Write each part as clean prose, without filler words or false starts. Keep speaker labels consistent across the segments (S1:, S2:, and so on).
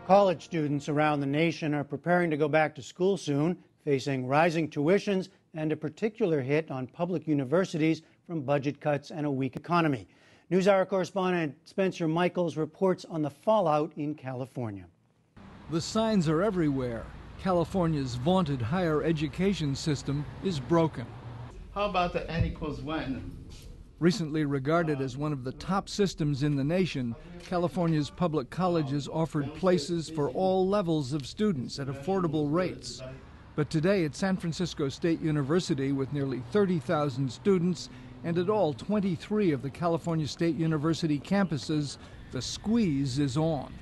S1: College students around the nation are preparing to go back to school soon, facing rising tuitions and a particular hit on public universities from budget cuts and a weak economy. NewsHour correspondent Spencer Michaels reports on the fallout in California.
S2: The signs are everywhere. California's vaunted higher education system is broken.
S3: How about the N=1?
S2: Recently regarded as one of the top systems in the nation, California's public colleges offered places for all levels of students at affordable rates. But today at San Francisco State University, with nearly 30,000 students, and at all 23 of the California State University campuses, the squeeze is on.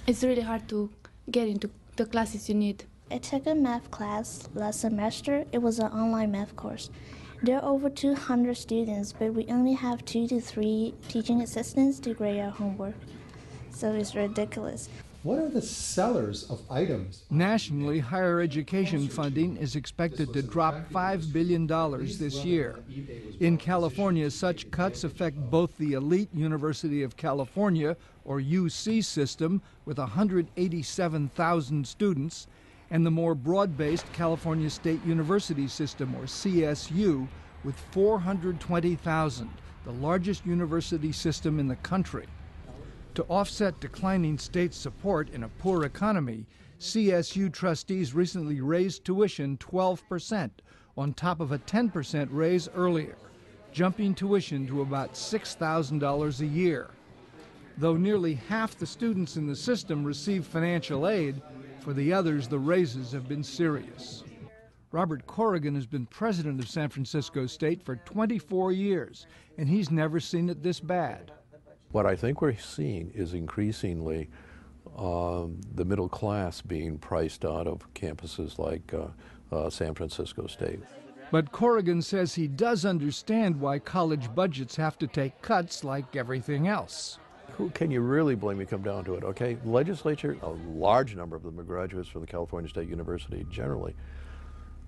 S4: It's really hard to get into the classes you need.
S5: I took a math class last semester. It was an online math course. There are over 200 students, but we only have 2 to 3 teaching assistants to grade our homework. So it's ridiculous.
S6: What are the sellers of items?
S2: Nationally, higher education funding is expected to drop $5 billion this year. In California, such cuts affect both the elite University of California, or UC system, with 187,000 students, and the more broad-based California State University system, or CSU, with 420,000, the largest university system in the country. To offset declining state support in a poor economy, CSU trustees recently raised tuition 12%, on top of a 10% raise earlier, jumping tuition to about $6,000 a year. Though nearly half the students in the system receive financial aid, for the others, the raises have been serious. Robert Corrigan has been president of San Francisco State for 24 years, and he's never seen it this bad.
S7: What I think we're seeing is increasingly the middle class being priced out of campuses like San Francisco State.
S2: But Corrigan says he does understand why college budgets have to take cuts like everything else.
S7: Who can you really blame? You come down to it, okay? Legislature, a large number of them are graduates from the California State University generally,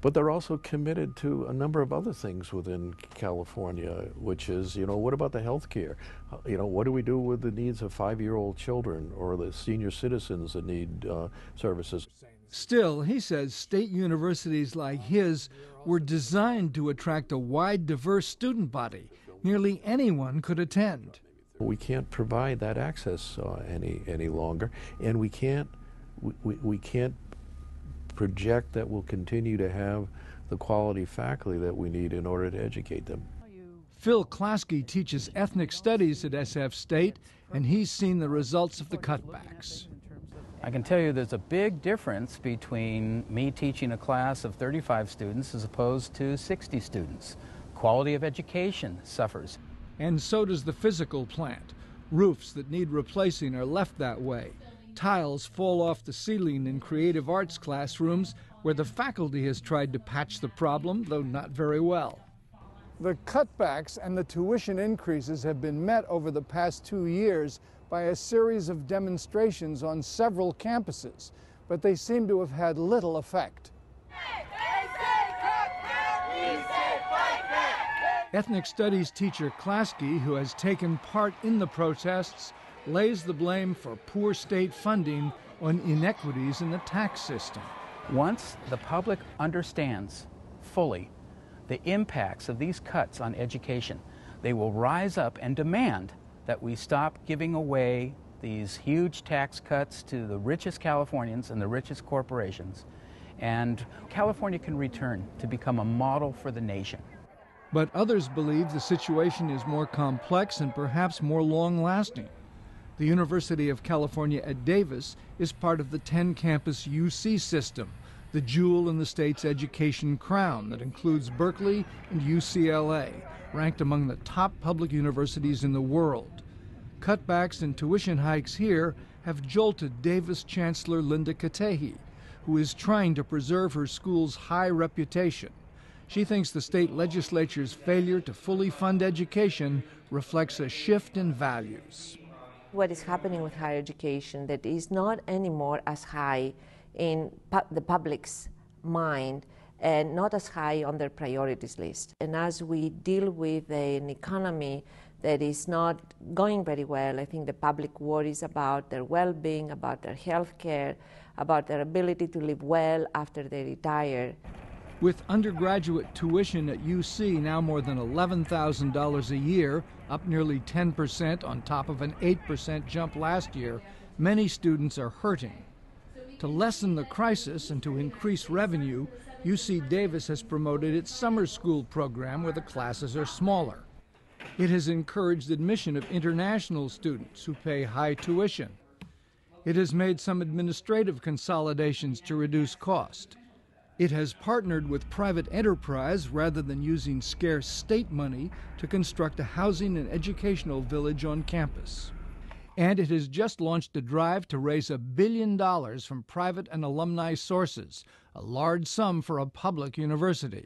S7: but they're also committed to a number of other things within California, which is, what about the health care? What do we do with the needs of 5-year-old children or the senior citizens that need services?
S2: Still, he says state universities like his were designed to attract a wide, diverse student body. Nearly anyone could attend.
S7: We can't provide that access any longer, and we can't project that we'll continue to have the quality faculty that we need in order to educate them.
S2: Phil Klasky teaches ethnic studies at SF State, and he's seen the results of the cutbacks.
S8: I can tell you there's a big difference between me teaching a class of 35 students as opposed to 60 students. Quality of education suffers.
S2: And so does the physical plant. Roofs that need replacing are left that way. Tiles fall off the ceiling in creative arts classrooms where the faculty has tried to patch the problem, though not very well. The cutbacks and the tuition increases have been met over the past 2 years by a series of demonstrations on several campuses, but they seem to have had little effect. Ethnic studies teacher Klasky, who has taken part in the protests, lays the blame for poor state funding on inequities in the tax system.
S8: Once the public understands fully the impacts of these cuts on education, they will rise up and demand that we stop giving away these huge tax cuts to the richest Californians and the richest corporations, and California can return to become a model for the nation.
S2: But others believe the situation is more complex and perhaps more long-lasting. The University of California at Davis is part of the 10-campus UC system, the jewel in the state's education crown that includes Berkeley and UCLA, ranked among the top public universities in the world. Cutbacks and tuition hikes here have jolted Davis Chancellor Linda Katehi, who is trying to preserve her school's high reputation. She thinks the state legislature's failure to fully fund education reflects a shift in values.
S9: What is happening with higher education that is not anymore as high in the public's mind and not as high on their priorities list. And as we deal with an economy that is not going very well. I think the public worries about their well-being, about their health care, about their ability to live well after they retire.
S2: With undergraduate tuition at UC now more than $11,000 a year, up nearly 10% on top of an 8% jump last year, many students are hurting. To lessen the crisis and to increase revenue, UC Davis has promoted its summer school program where the classes are smaller. It has encouraged admission of international students who pay high tuition. It has made some administrative consolidations to reduce cost. It has partnered with private enterprise rather than using scarce state money to construct a housing and educational village on campus. And it has just launched a drive to raise $1 billion from private and alumni sources, a large sum for a public university.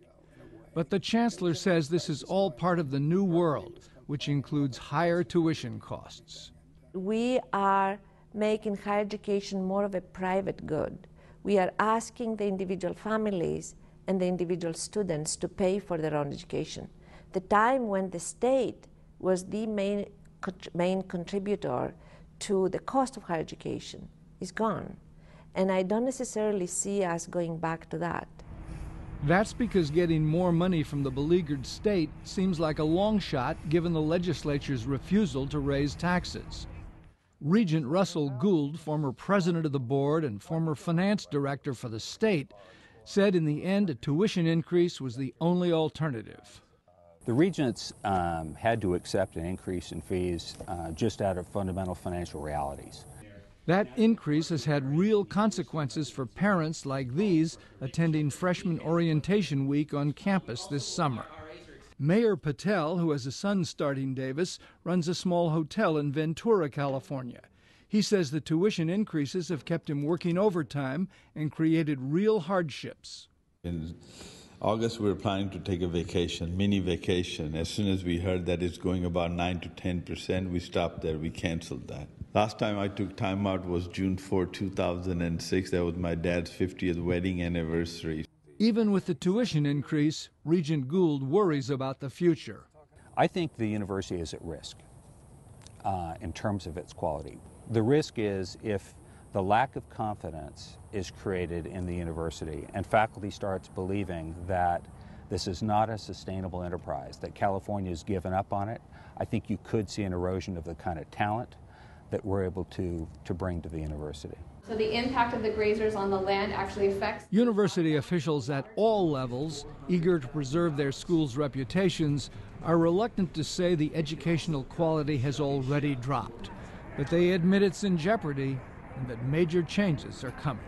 S2: But the chancellor says this is all part of the new world, which includes higher tuition costs.
S9: We are making higher education more of a private good. We are asking the individual families and the individual students to pay for their own education. The time when the state was the main contributor to the cost of higher education is gone. And I don't necessarily see us going back to that.
S2: That's because getting more money from the beleaguered state seems like a long shot given the legislature's refusal to raise taxes. Regent Russell Gould, former president of the board and former finance director for the state, said in the end a tuition increase was the only alternative.
S10: The regents had to accept an increase in fees just out of fundamental financial realities.
S2: That increase has had real consequences for parents like these attending freshman orientation week on campus this summer. Mayor Patel, who has a son starting Davis, runs a small hotel in Ventura, California. He says the tuition increases have kept him working overtime and created real hardships.
S11: In August, we were planning to take a vacation, mini vacation. As soon as we heard that it's going about 9 to 10%, we stopped there. We canceled that. Last time I took time out was June 4, 2006. That was my dad's 50th wedding anniversary.
S2: Even with the tuition increase, Regent Gould worries about the future.
S10: I think the university is at risk in terms of its quality. The risk is if the lack of confidence is created in the university and faculty starts believing that this is not a sustainable enterprise, that California has given up on it, I think you could see an erosion of the kind of talent that we're able to bring to the university.
S12: So the impact of the grazers on the land actually affects
S2: University officials at all levels, eager to preserve their schools' reputations, are reluctant to say the educational quality has already dropped. But they admit it's in jeopardy and that major changes are coming.